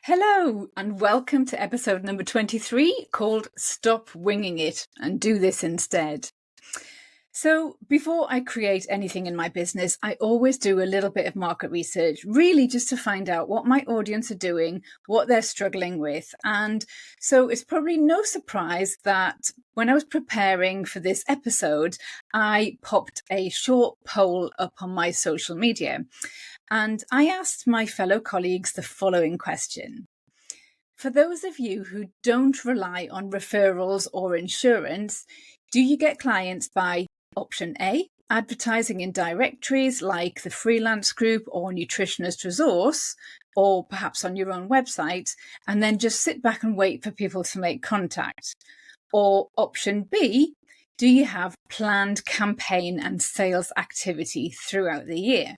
Hello, and welcome to episode number 23 called Stop Winging It and Do This Instead. So, before I create anything in my business, I always do a little bit of market research, really just to find out what my audience are doing, what they're struggling with. And so it's probably no surprise that when I was preparing for this episode, I popped a short poll up on my social media. And I asked my fellow colleagues the following question. For those of you who don't rely on referrals or insurance, do you get clients by option A, advertising in directories like the freelance group or nutritionist resource, or perhaps on your own website, and then just sit back and wait for people to make contact? Or option B, do you have planned campaign and sales activity throughout the year?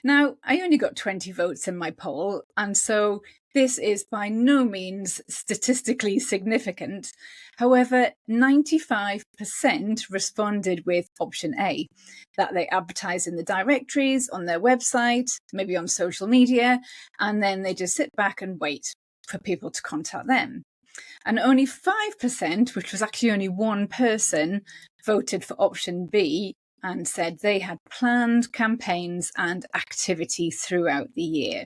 Now, I only got 20 votes in my poll, and so this is by no means statistically significant. However, 95% responded with option A, that they advertise in the directories, on their website, maybe on social media, and then they just sit back and wait for people to contact them. And only 5%, which was actually only one person, voted for option B, and said they had planned campaigns and activity throughout the year.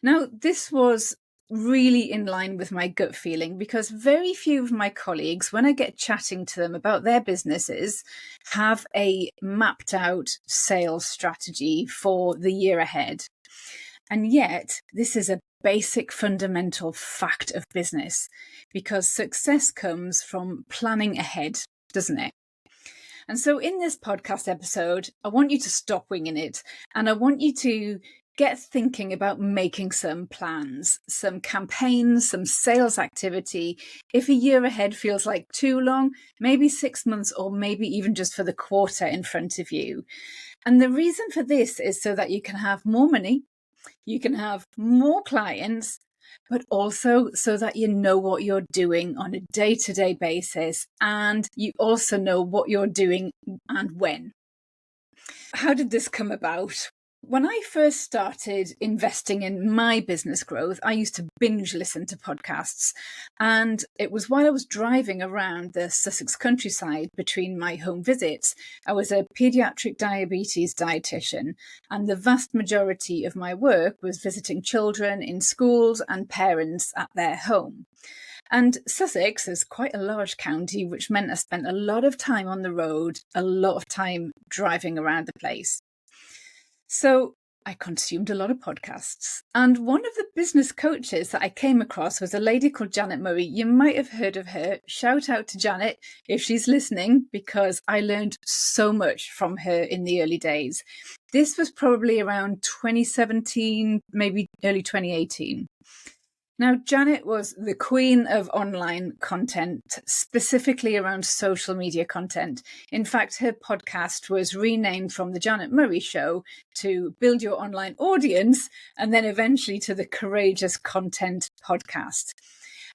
Now, this was really in line with my gut feeling because very few of my colleagues, when I get chatting to them about their businesses, have a mapped out sales strategy for the year ahead. And yet, this is a basic fundamental fact of business because success comes from planning ahead, doesn't it? And so in this podcast episode, I want you to stop winging it and I want you to get thinking about making some plans, some campaigns, some sales activity. If a year ahead feels like too long, maybe 6 months or maybe even just for the quarter in front of you. And the reason for this is so that you can have more money, you can have more clients, but also so that you know what you're doing on a day-to-day basis and you also know what you're doing and when. How did this come about? When I first started investing in my business growth, I used to binge listen to podcasts. And it was while I was driving around the Sussex countryside between my home visits. I was a pediatric diabetes dietitian, and the vast majority of my work was visiting children in schools and parents at their home. And Sussex is quite a large county, which meant I spent a lot of time on the road, a lot of time driving around the place. So I consumed a lot of podcasts. And one of the business coaches that I came across was a lady called Janet Murray. You might have heard of her. Shout out to Janet if she's listening, because I learned so much from her in the early days. This was probably around 2017, maybe early 2018. Now, Janet was the queen of online content, specifically around social media content. In fact, her podcast was renamed from The Janet Murray Show to Build Your Online Audience, and then eventually to the Courageous Content Podcast.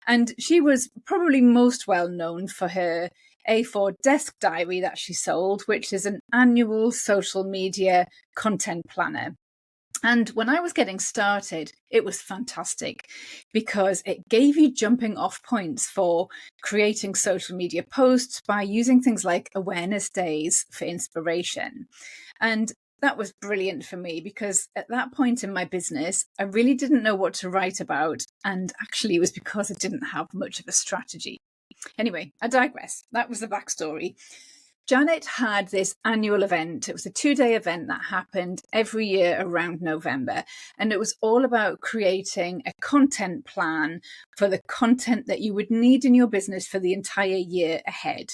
And she was probably most well known for her A4 desk diary that she sold, which is an annual social media content planner. And when I was getting started, it was fantastic because it gave you jumping off points for creating social media posts by using things like awareness days for inspiration. And that was brilliant for me because at that point in my business, I really didn't know what to write about. And actually, it was because I didn't have much of a strategy. Anyway, I digress. That was the backstory. Janet had this annual event. It was a 2-day event that happened every year around November. And it was all about creating a content plan for the content that you would need in your business for the entire year ahead.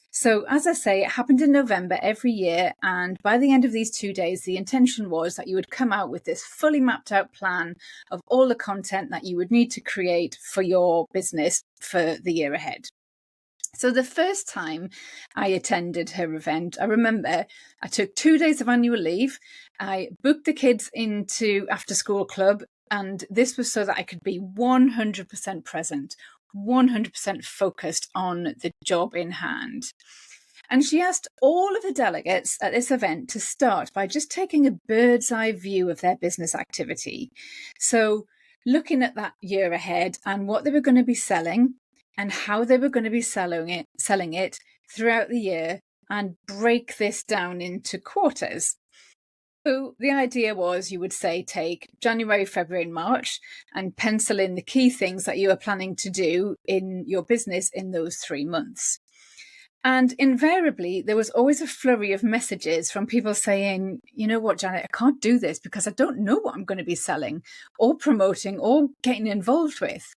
So as I say, it happened in November every year. And by the end of these 2 days, the intention was that you would come out with this fully mapped out plan of all the content that you would need to create for your business for the year ahead. So the first time I attended her event, I remember I took 2 days of annual leave. I booked the kids into after school club, and this was so that I could be 100% present, 100% focused on the job in hand. And she asked all of the delegates at this event to start by just taking a bird's eye view of their business activity. So looking at that year ahead and what they were going to be selling and how they were going to be selling it throughout the year, and break this down into quarters. So the idea was, you would say, take January, February, and March and pencil in the key things that you are planning to do in your business in those 3 months. And invariably, there was always a flurry of messages from people saying, you know what, Janet, I can't do this because I don't know what I'm going to be selling or promoting or getting involved with.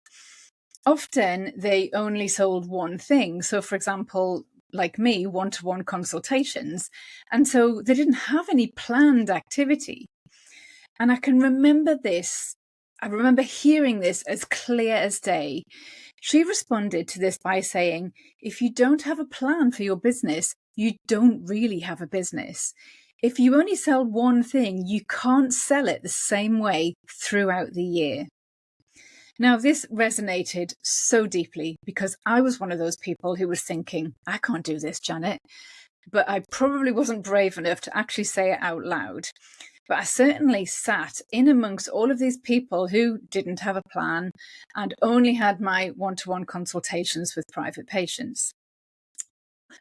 Often they only sold one thing. So, for example, like me, one-to-one consultations. And so they didn't have any planned activity. And I can remember this. I remember hearing this as clear as day. She responded to this by saying, if you don't have a plan for your business, you don't really have a business. If you only sell one thing, you can't sell it the same way throughout the year. Now, this resonated so deeply because I was one of those people who was thinking, I can't do this, Janet. But I probably wasn't brave enough to actually say it out loud. But I certainly sat in amongst all of these people who didn't have a plan and only had my one-to-one consultations with private patients.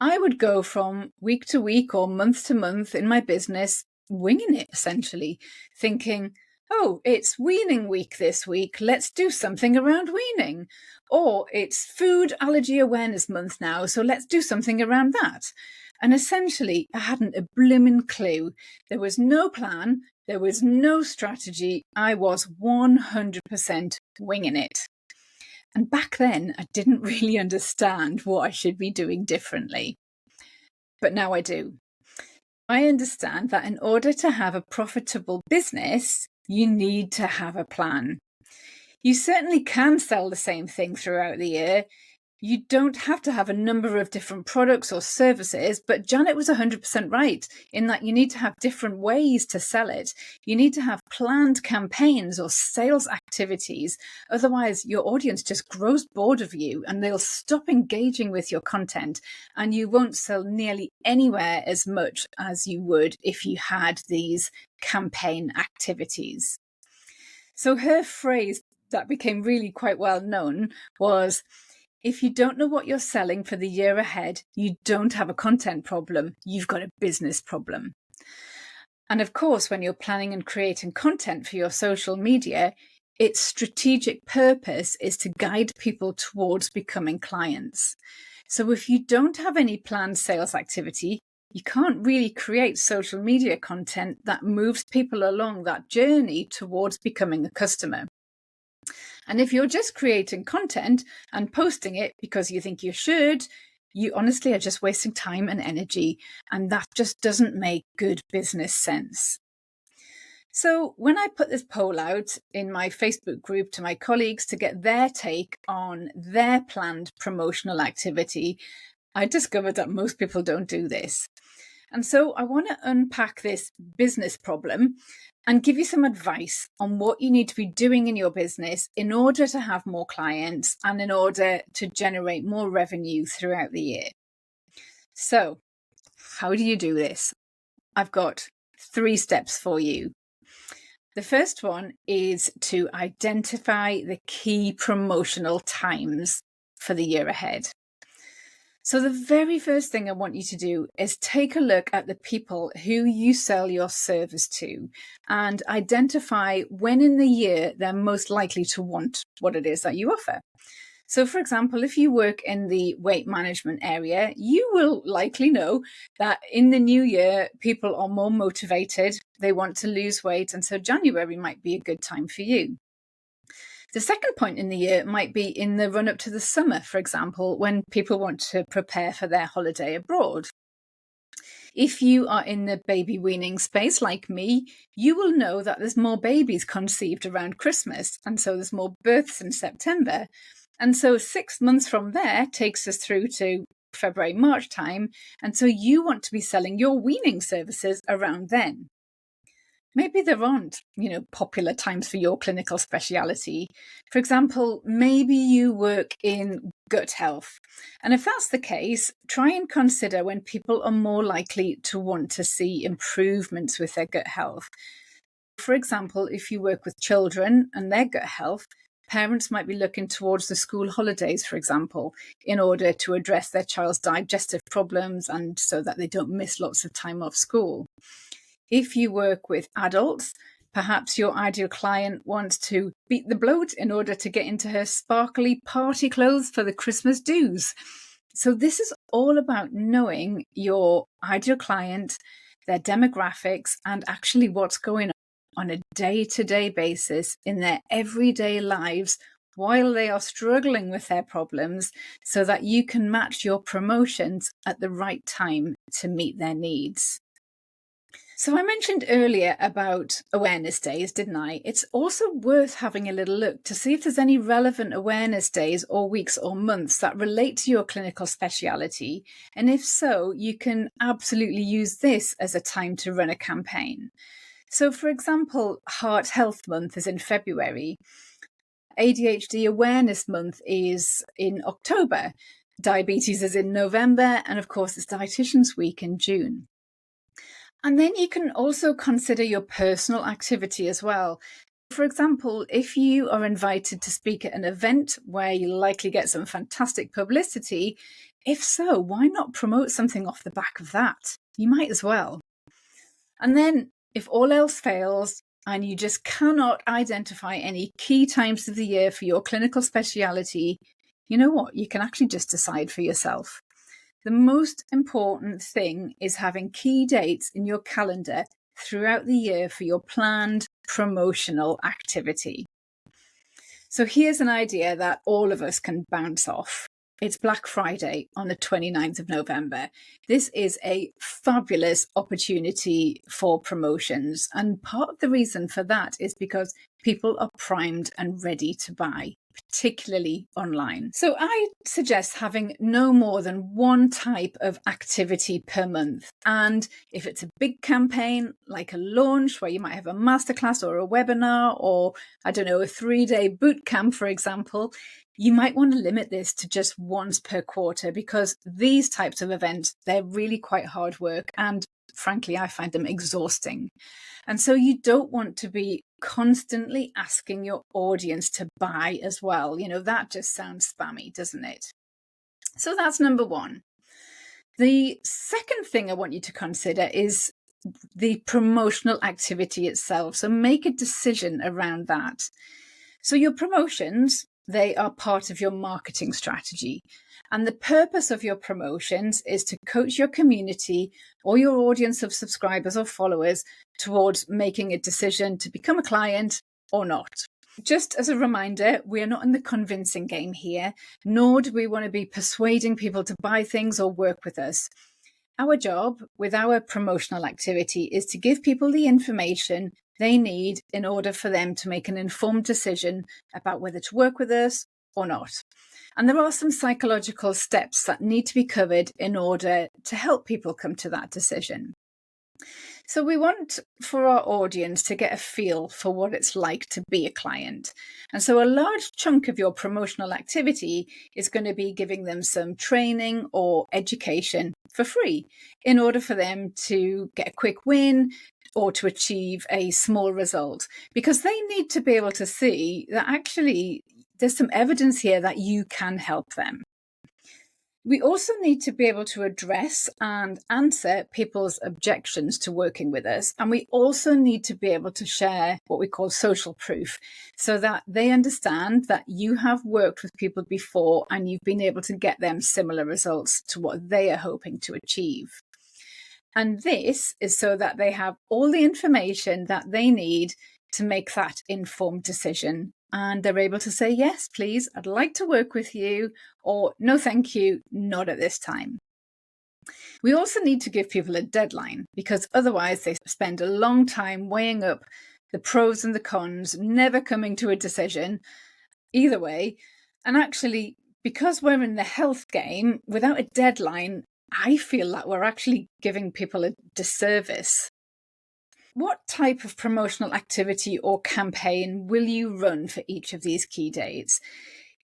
I would go from week to week or month to month in my business, winging it essentially, thinking, oh, it's weaning week this week, let's do something around weaning. Or it's food allergy awareness month now, so let's do something around that. And essentially, I hadn't a blooming clue. There was no plan, there was no strategy. I was 100% winging it. And back then, I didn't really understand what I should be doing differently. But now I do. I understand that in order to have a profitable business, you need to have a plan. You certainly can sell the same thing throughout the year. You don't have to have a number of different products or services, but Janet was 100% right in that you need to have different ways to sell it. You need to have planned campaigns or sales activities. Otherwise, your audience just grows bored of you and they'll stop engaging with your content, and you won't sell nearly anywhere as much as you would if you had these campaign activities. So her phrase that became really quite well known was, if you don't know what you're selling for the year ahead, you don't have a content problem, you've got a business problem. And of course, when you're planning and creating content for your social media, its strategic purpose is to guide people towards becoming clients. So if you don't have any planned sales activity, you can't really create social media content that moves people along that journey towards becoming a customer. And if you're just creating content and posting it because you think you should, you honestly are just wasting time and energy, and that just doesn't make good business sense. So when I put this poll out in my Facebook group to my colleagues to get their take on their planned promotional activity, I discovered that most people don't do this. And so I want to unpack this business problem and give you some advice on what you need to be doing in your business in order to have more clients and in order to generate more revenue throughout the year. So, how do you do this? I've got 3 steps for you. The first one is to identify the key promotional times for the year ahead. So the very first thing I want you to do is take a look at the people who you sell your service to and identify when in the year they're most likely to want what it is that you offer. So, for example, if you work in the weight management area, you will likely know that in the new year, people are more motivated, they want to lose weight, and so January might be a good time for you. The second point in the year might be in the run up to the summer, for example, when people want to prepare for their holiday abroad. If you are in the baby weaning space like me, you will know that there's more babies conceived around Christmas, and so there's more births in September. And so 6 months from there takes us through to February, March time, and so you want to be selling your weaning services around then. Maybe there aren't, popular times for your clinical speciality. For example, maybe you work in gut health. And if that's the case, try and consider when people are more likely to want to see improvements with their gut health. for example, if you work with children and their gut health, parents might be looking towards the school holidays, for example, in order to address their child's digestive problems and so that they don't miss lots of time off school. If you work with adults, perhaps your ideal client wants to beat the bloat in order to get into her sparkly party clothes for the Christmas do's. So this is all about knowing your ideal client, their demographics, and actually what's going on a day-to-day basis in their everyday lives while they are struggling with their problems, so that you can match your promotions at the right time to meet their needs. So I mentioned earlier about awareness days, didn't I? It's also worth having a little look to see if there's any relevant awareness days or weeks or months that relate to your clinical speciality. And if so, you can absolutely use this as a time to run a campaign. So for example, Heart Health Month is in February. ADHD Awareness Month is in October. Diabetes is in November. And of course, it's Dietitians Week in June. And then you can also consider your personal activity as well. For example, if you are invited to speak at an event where you'll likely get some fantastic publicity, if so, why not promote something off the back of that? You might as well. And then if all else fails and you just cannot identify any key times of the year for your clinical speciality, you know what? You can actually just decide for yourself. The most important thing is having key dates in your calendar throughout the year for your planned promotional activity. So here's an idea that all of us can bounce off. It's Black Friday on the 29th of November. This is a fabulous opportunity for promotions. And part of the reason for that is because people are primed and ready to buy, particularly online. So I suggest having no more than one type of activity per month. And if it's a big campaign, like a launch where you might have a masterclass or a webinar, or I don't know, a 3-day boot camp, for example, you might want to limit this to just once per quarter, because these types of events, they're really quite hard work. And frankly, I find them exhausting. And so you don't want to be constantly asking your audience to buy as well. You know, that just sounds spammy, doesn't it? So that's number one. The second thing I want you to consider is the promotional activity itself. So make a decision around that. So your promotions, they are part of your marketing strategy. And the purpose of your promotions is to coach your community or your audience of subscribers or followers towards making a decision to become a client or not. Just as a reminder, we are not in the convincing game here, nor do we want to be persuading people to buy things or work with us. Our job with our promotional activity is to give people the information they need in order for them to make an informed decision about whether to work with us or not. And there are some psychological steps that need to be covered in order to help people come to that decision. So we want for our audience to get a feel for what it's like to be a client. And so a large chunk of your promotional activity is going to be giving them some training or education for free in order for them to get a quick win or to achieve a small result, because they need to be able to see that actually there's some evidence here that you can help them. We also need to be able to address and answer people's objections to working with us. And we also need to be able to share what we call social proof, so that they understand that you have worked with people before and you've been able to get them similar results to what they are hoping to achieve. And this is so that they have all the information that they need to make that informed decision. And they're able to say, yes, please, I'd like to work with you, or no, thank you, not at this time. We also need to give people a deadline, because otherwise they spend a long time weighing up the pros and the cons, never coming to a decision either way. And actually, because we're in the health game, without a deadline, I feel that we're actually giving people a disservice. What type of promotional activity or campaign will you run for each of these key dates?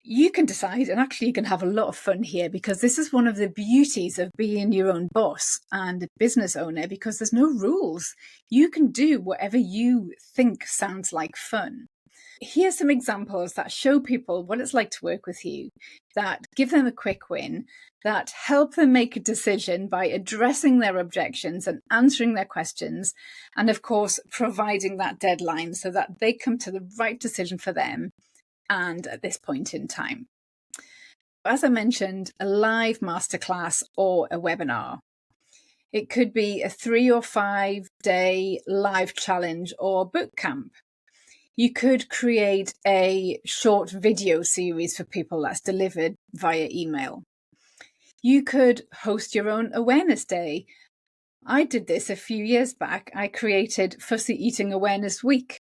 You can decide, and actually you can have a lot of fun here, because this is one of the beauties of being your own boss and a business owner, because there's no rules. You can do whatever you think sounds like fun. Here's some examples that show people what it's like to work with you, that give them a quick win, that help them make a decision by addressing their objections and answering their questions, and of course, providing that deadline so that they come to the right decision for them and at this point in time. As I mentioned, a live masterclass or a webinar. It could be a 3 or 5 day live challenge or boot camp. You could create a short video series for people that's delivered via email. You could host your own awareness day. I did this a few years back. I created Fussy Eating Awareness Week.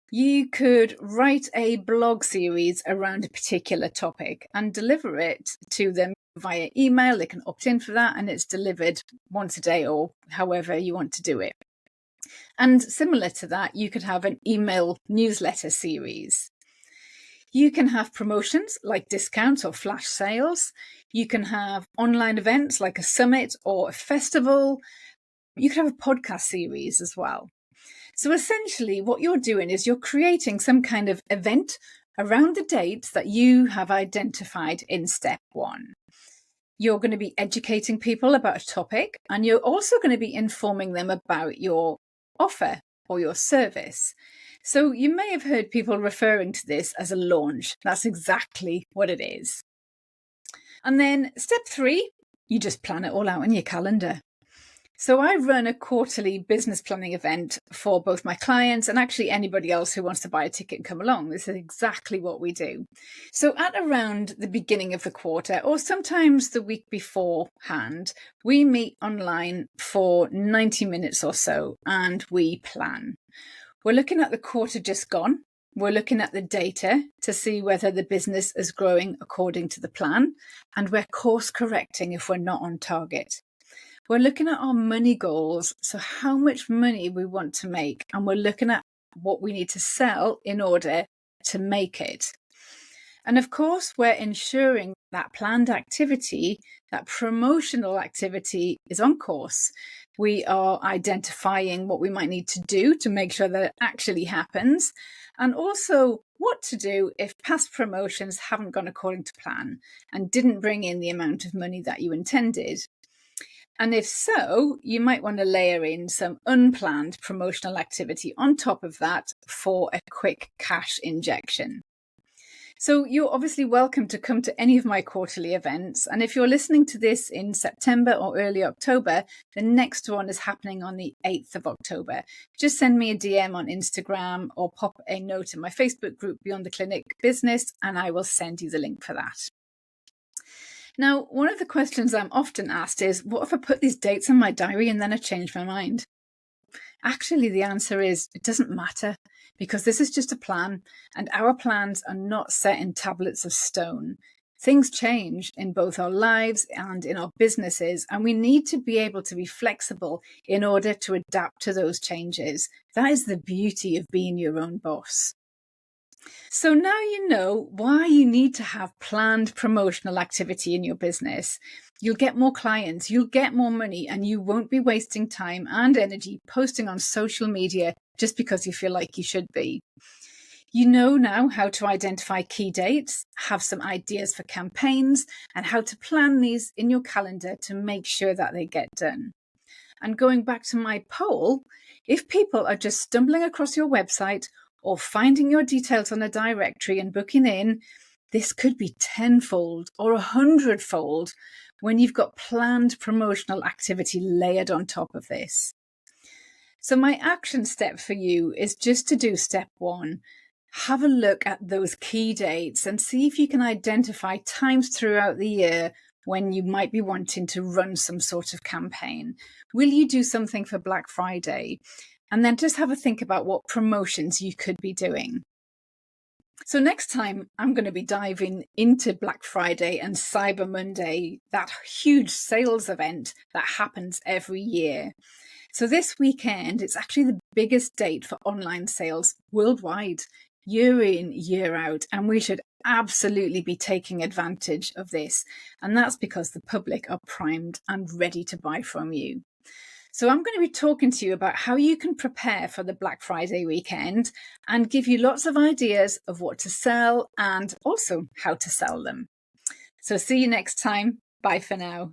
You could write a blog series around a particular topic and deliver it to them via email. They can opt in for that, and it's delivered once a day or however you want to do it. And similar to that, you could have an email newsletter series. You can have promotions like discounts or flash sales. You can have online events like a summit or a festival. You could have a podcast series as well. So essentially what you're doing is you're creating some kind of event around the dates that you have identified in step 1. You're going to be educating people about a topic, and you're also going to be informing them about your offer or your service. So you may have heard people referring to this as a launch. That's exactly what it is. And then step 3, you just plan it all out on your calendar. So I run a quarterly business planning event for both my clients and actually anybody else who wants to buy a ticket and come along. This is exactly what we do. So at around the beginning of the quarter, or sometimes the week beforehand, we meet online for 90 minutes or so and we plan. We're looking at the quarter just gone. We're looking at the data to see whether the business is growing according to the plan, and we're course correcting if we're not on target. We're looking at our money goals, so how much money we want to make, and we're looking at what we need to sell in order to make it. And of course, we're ensuring that planned activity, that promotional activity, is on course. We are identifying what we might need to do to make sure that it actually happens, and also what to do if past promotions haven't gone according to plan and didn't bring in the amount of money that you intended. And if so, you might want to layer in some unplanned promotional activity on top of that for a quick cash injection. So you're obviously welcome to come to any of my quarterly events. And if you're listening to this in September or early October, the next one is happening on the 8th of October. Just send me a DM on Instagram or pop a note in my Facebook group, Beyond the Clinic Business, and I will send you the link for that. Now, one of the questions I'm often asked is, what if I put these dates in my diary and then I change my mind? Actually, the answer is it doesn't matter, because this is just a plan, and our plans are not set in tablets of stone. Things change in both our lives and in our businesses, and we need to be able to be flexible in order to adapt to those changes. That is the beauty of being your own boss. So now you know why you need to have planned promotional activity in your business. You'll get more clients, you'll get more money, and you won't be wasting time and energy posting on social media just because you feel like you should be. You know now how to identify key dates, have some ideas for campaigns, and how to plan these in your calendar to make sure that they get done. And going back to my poll, if people are just stumbling across your website or finding your details on a directory and booking in, this could be tenfold or 100-fold when you've got planned promotional activity layered on top of this. So my action step for you is just to do step 1. Have a look at those key dates and see if you can identify times throughout the year when you might be wanting to run some sort of campaign. Will you do something for Black Friday? And then just have a think about what promotions you could be doing. So next time, I'm going to be diving into Black Friday and Cyber Monday, that huge sales event that happens every year. So this weekend, it's actually the biggest date for online sales worldwide. year in, year out, and we should absolutely be taking advantage of this. And that's because the public are primed and ready to buy from you. So I'm going to be talking to you about how you can prepare for the Black Friday weekend and give you lots of ideas of what to sell and also how to sell them. So see you next time. Bye for now.